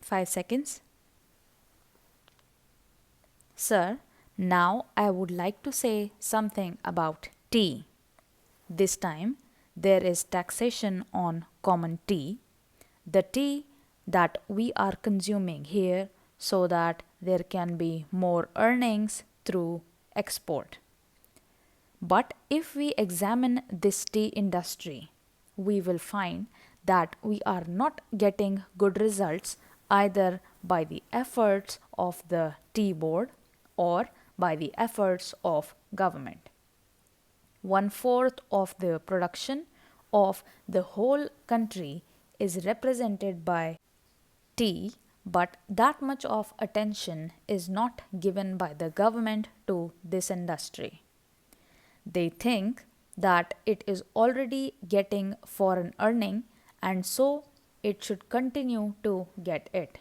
5 seconds. Sir, now I would like to say something about tea. This time there is taxation on common tea, the tea that we are consuming here, so that there can be more earnings through export. But if we examine this tea industry, we will find that we are not getting good results either by the efforts of the tea board or by the efforts of government. 1/4 of the production of the whole country is represented by tea, but that much of attention is not given by the government to this industry. They think that it is already getting foreign earning and so it should continue to get it.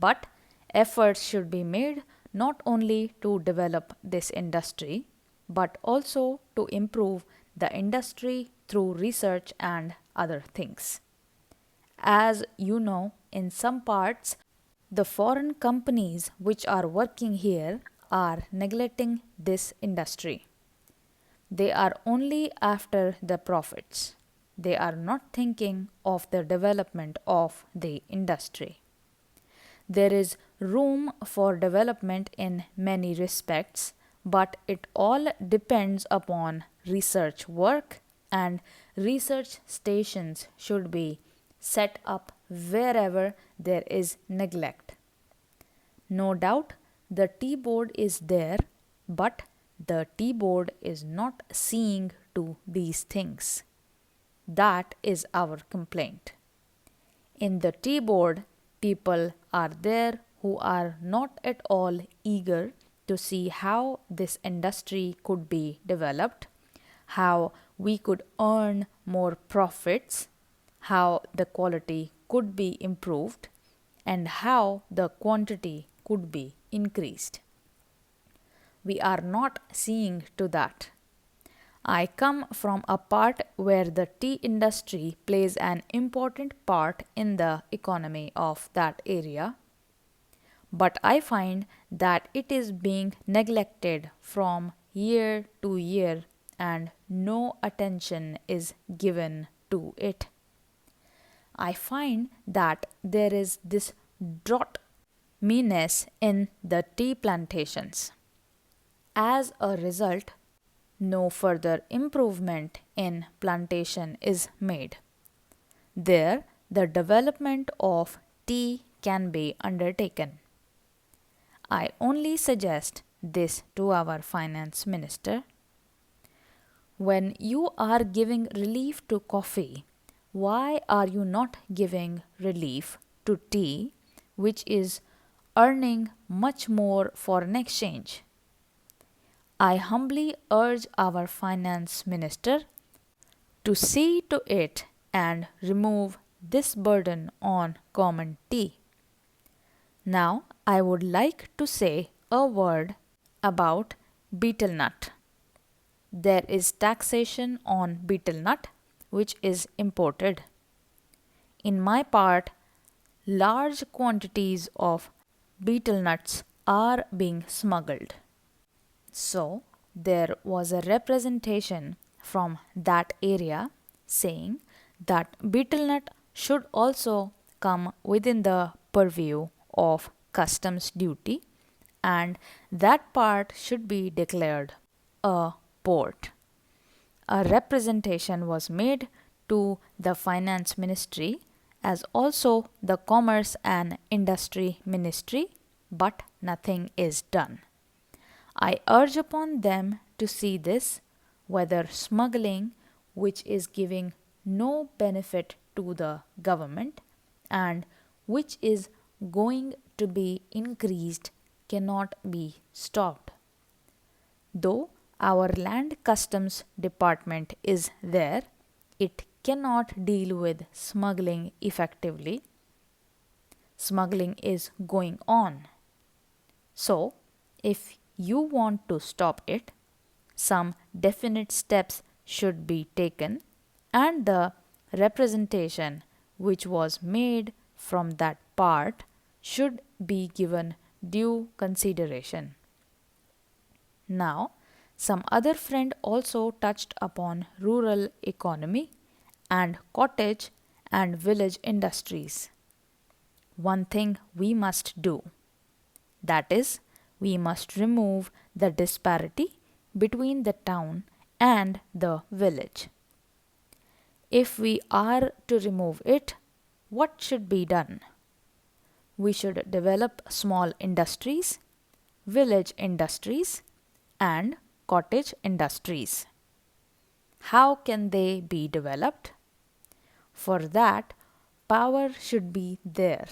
But efforts should be made not only to develop this industry but also to improve the industry through research and other things. As you know, in some parts, the foreign companies which are working here are neglecting this industry. They are only after the profits. They are not thinking of the development of the industry. There is room for development in many respects, but it all depends upon research work, and research stations should be set up wherever there is neglect. No doubt the tea board is there, but the tea board is not seeing to these things. That is our complaint. In the tea board, people are there who are not at all eager to see how this industry could be developed, how we could earn more profits, how the quality could be improved, and how the quantity could be increased. We are not seeing to that. I come from a part where the tea industry plays an important part in the economy of that area, but I find that it is being neglected from year to year and no attention is given to it. I find that there is this drought meanness in the tea plantations. As a result, no further improvement in plantation is made. There, the development of tea can be undertaken. I only suggest this to our finance minister. When you are giving relief to coffee, why are you not giving relief to tea, which is earning much more foreign exchange? I humbly urge our finance minister to see to it and remove this burden on common tea. Now, I would like to say a word about betel nut. There is taxation on betel nut, which is imported. In my part, large quantities of betel nuts are being smuggled. So, there was a representation from that area saying that betel nut should also come within the purview of customs duty and that part should be declared a port. A representation was made to the finance ministry as also the commerce and industry ministry, but nothing is done. I urge upon them to see this, whether smuggling, which is giving no benefit to the government and which is going to be increased, cannot be stopped. Though our land customs department is there, it cannot deal with smuggling effectively. Smuggling is going on. So, if you want to stop it, some definite steps should be taken and the representation which was made from that part should be given due consideration. Now, some other friend also touched upon rural economy and cottage and village industries. One thing we must do, that is, we must remove the disparity between the town and the village. If we are to remove it, what should be done? We should develop small industries, village industries, and cottage industries. How can they be developed? For that, power should be there.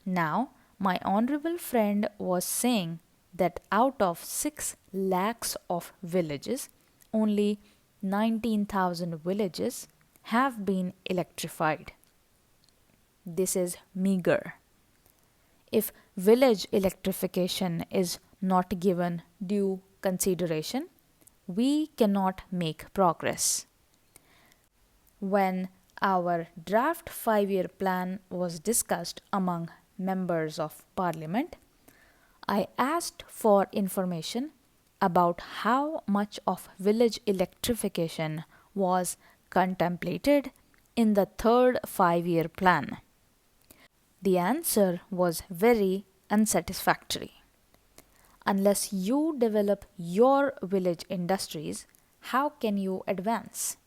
Now, my honorable friend was saying that out of 6 lakhs of villages, only 19,000 villages have been electrified. This is meager. If village electrification is not given due consideration, we cannot make progress. When our draft 5-year plan was discussed among members of parliament, I asked for information about how much of village electrification was contemplated in the third 5-year plan. The answer was very unsatisfactory. Unless you develop your village industries, how can you advance?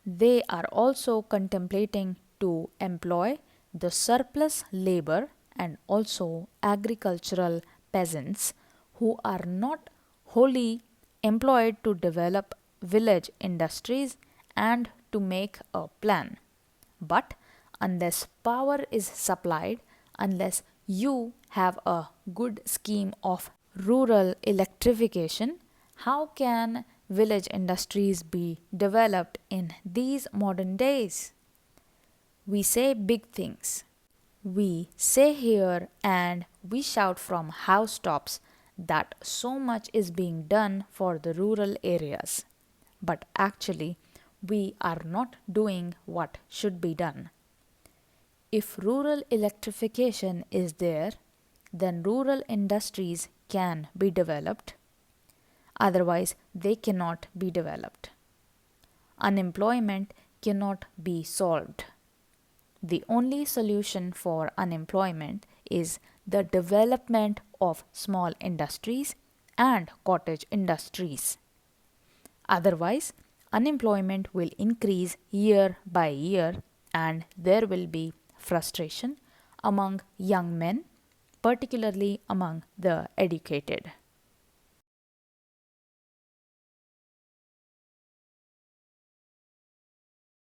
They are also contemplating to employ the surplus labor and also agricultural peasants who are not wholly employed to develop village industries and to make a plan. But unless power is supplied, unless you have a good scheme of rural electrification, how can village industries be developed in these modern days? We say big things. We say here and we shout from housetops that so much is being done for the rural areas. But actually, we are not doing what should be done. If rural electrification is there, then rural industries can be developed. Otherwise, they cannot be developed. Unemployment cannot be solved. The only solution for unemployment is the development of small industries and cottage industries. Otherwise, unemployment will increase year by year and there will be frustration among young men, particularly among the educated.